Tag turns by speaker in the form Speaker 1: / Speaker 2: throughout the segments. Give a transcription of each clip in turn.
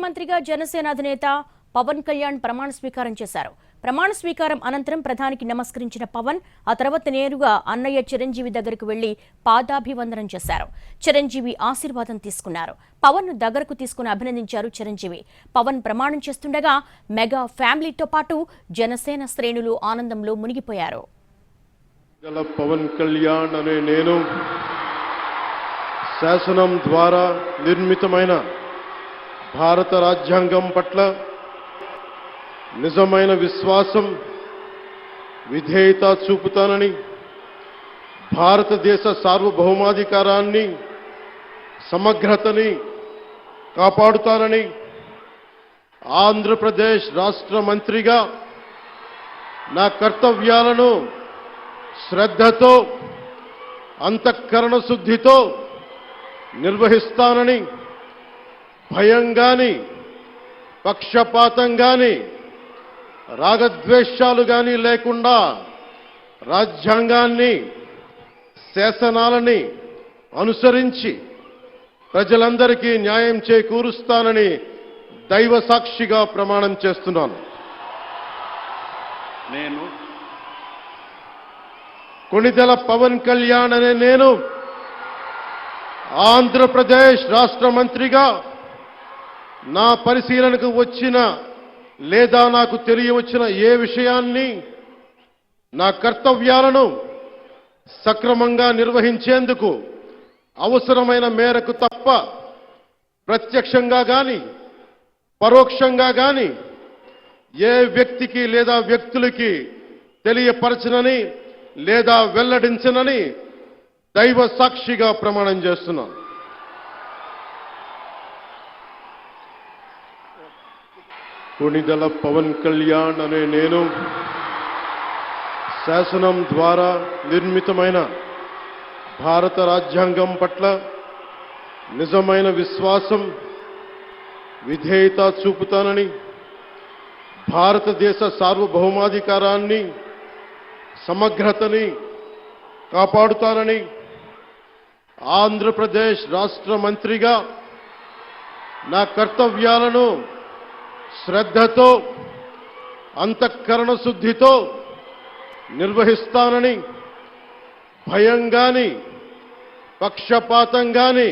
Speaker 1: మంత్రిగా జనసేన అధినేత పవన్ కళ్యాణ్ ప్రమాణ స్వీకారం చేశారు. ప్రమాణ స్వీకారం అనంతరం ప్రధానికి నమస్కరించిన పవన్ ఆ తర్వాత నేరుగా అన్నయ్య చిరంజీవి దగ్గరకు వెళ్లి పాదాభివందనం చేశారు. చిరంజీవి ఆశీర్వాదం తీసుకున్నారు. పవన్ ను దగ్గరకు తీసుకుని అభినందించారు చిరంజీవి. పవన్ ప్రమాణం చేస్తుండగా మెగా ఫ్యామిలీతో పాటు జనసేన శ్రేణులు ఆనందంలో మునిగిపోయారు.
Speaker 2: పవన్ కళ్యాణ్ అనే నేను శాసనం ద్వారా నిర్మితమైన భారత రాజ్యాంగం పట్ల నిజమైన విశ్వాసం, విధేయత చూపుతానని, భారతదేశ సార్వభౌమాధికారాన్ని, సమగ్రతని కాపాడుతానని, ఆంధ్రప్రదేశ్ రాష్ట్ర మంత్రిగా నా కర్తవ్యాలను శ్రద్ధతో, అంతఃకరణ శుద్ధితో నిర్వహిస్తానని, భయం గాని, పక్షపాతం గాని, రాగద్వేషాలు గాని లేకుండా రాజ్యాంగాన్ని, శాసనాలని అనుసరించి ప్రజలందరికీ న్యాయం చేకూరుస్తానని దైవ సాక్షిగా ప్రమాణం చేస్తున్నాను. నేను కొణిదెల పవన్ కళ్యాణ్ అనే నేను ఆంధ్రప్రదేశ్ రాష్ట్ర మంత్రిగా నా పరిశీలనకు వచ్చిన లేదా నాకు తెలియవచ్చిన ఏ విషయాన్ని, నా కర్తవ్యాలను సక్రమంగా నిర్వహించేందుకు అవసరమైన మేరకు తప్ప ప్రత్యక్షంగా గాని, పరోక్షంగా గాని ఏ వ్యక్తికి లేదా వ్యక్తులకి తెలియపరచనని లేదా వెల్లడించనని దైవ సాక్షిగా ప్రమాణం చేస్తున్నాను. కొణిదెల పవన్ కళ్యాణ్ అనే నేను శాసనం ద్వారా నిర్మితమైన భారత రాజ్యాంగం పట్ల నిజమైన విశ్వాసం, విధేయత చూపుతానని, భారతదేశ సార్వభౌమాధికారాన్ని, సమగ్రతని కాపాడుతానని, ఆంధ్రప్రదేశ్ రాష్ట్ర మంత్రిగా నా కర్తవ్యాలను శ్రద్ధతో, అంతఃకరణ శుద్ధితో నిర్వహిస్తానని, భయం గాని, పక్షపాతం గాని,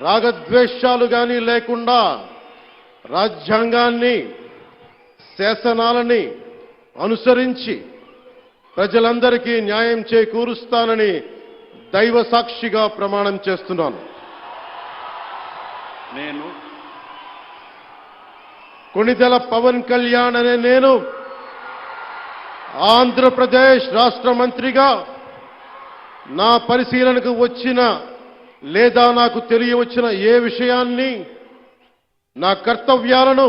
Speaker 2: రాగద్వేషాలు గాని లేకుండా రాజ్యాంగాన్ని, శాసనాలని అనుసరించి ప్రజలందరికీ న్యాయం చేకూరుస్తానని దైవ సాక్షిగా ప్రమాణం చేస్తున్నాను. నేను కొణిదెల పవన్ కళ్యాణ్ అనే నేను ఆంధ్రప్రదేశ్ రాష్ట్ర మంత్రిగా నా పరిశీలనకు వచ్చిన లేదా నాకు తెలియవచ్చిన ఏ విషయాన్ని, నా కర్తవ్యాలను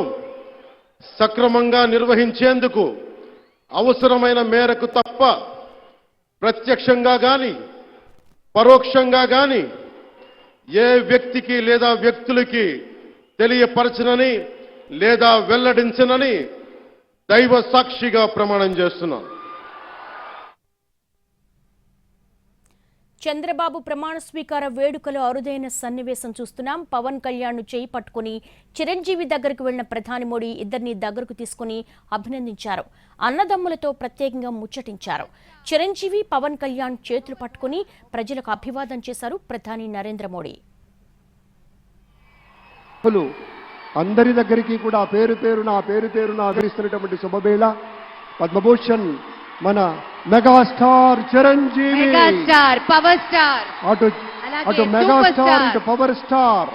Speaker 2: సక్రమంగా నిర్వహించేందుకు అవసరమైన మేరకు తప్ప ప్రత్యక్షంగా గాని, పరోక్షంగా గాని ఏ వ్యక్తికి లేదా వ్యక్తులకి తెలియపరచనని లేదా వెల్లడించనని దైవ సాక్షిగా ప్రమాణం చేస్తున్నాను.
Speaker 1: చంద్రబాబు ప్రమాణ స్వీకార వేడుకలో అరుదైన సన్నివేశం చూస్తున్నాం. పవన్ కళ్యాణ్ ను చేయి పట్టుకుని చిరంజీవి దగ్గరకు వెళ్లిన ప్రధాని మోడీ ఇద్దరిని దగ్గరకు తీసుకుని అభినందించారు. అన్నదమ్ములతో ప్రత్యేకంగా ముచ్చటించారు. చిరంజీవి, పవన్ కళ్యాణ్ చేతులు పట్టుకుని ప్రజలకు అభివాదం చేశారు ప్రధాని నరేంద్ర మోడీ.
Speaker 3: అందరి దగ్గరికి కూడా పేరు పేరున ఆదరిస్తున్నటువంటి శుభవేళ పద్మభూషణ్ మన megastar Chiranjeevi,
Speaker 4: megastar power star,
Speaker 3: అటు మెగాస్టార్ ఇటు పవర్ స్టార్.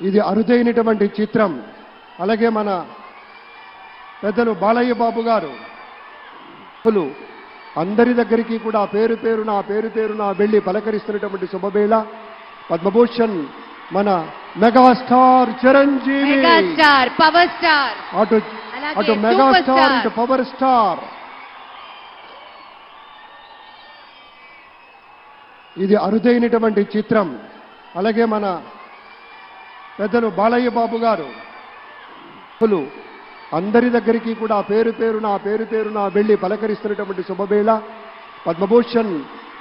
Speaker 3: ఇది అరుదైనటువంటి చిత్రం. అలాగే మన పెద్దలు బాలయ్య బాబు గారు అందరి దగ్గరికి కూడా పేరు పేరున వెళ్లి పలకరిస్తున్నటువంటి శుభవేళ పద్మభూషణ్ మన megastar Chiranjeevi,
Speaker 4: megastar power star,
Speaker 3: అటు మెగాస్టార్ ఇటు పవర్ స్టార్. ఇది అరుదైనటువంటి చిత్రం. అలాగే మన పెద్దలు బాలయ్య బాబు గారు అందరి దగ్గరికి కూడా పేరు పేరున వెళ్లి పలకరిస్తున్నటువంటి శుభవేళ పద్మభూషణ్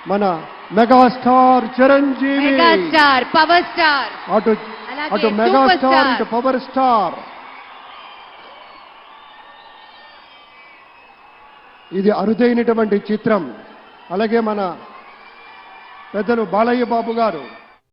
Speaker 3: మన megastar Chiranjeevi
Speaker 4: megastar power star
Speaker 3: అటు
Speaker 4: అలాగే
Speaker 3: అటు
Speaker 4: సూపర్
Speaker 3: మెగాస్టార్
Speaker 4: స్టార్.
Speaker 3: ఇటు పవర్ స్టార్. ఇది అరుదైనటువంటి చిత్రం. అలాగే మన పెద్దలు బాలయ్య బాబు గారు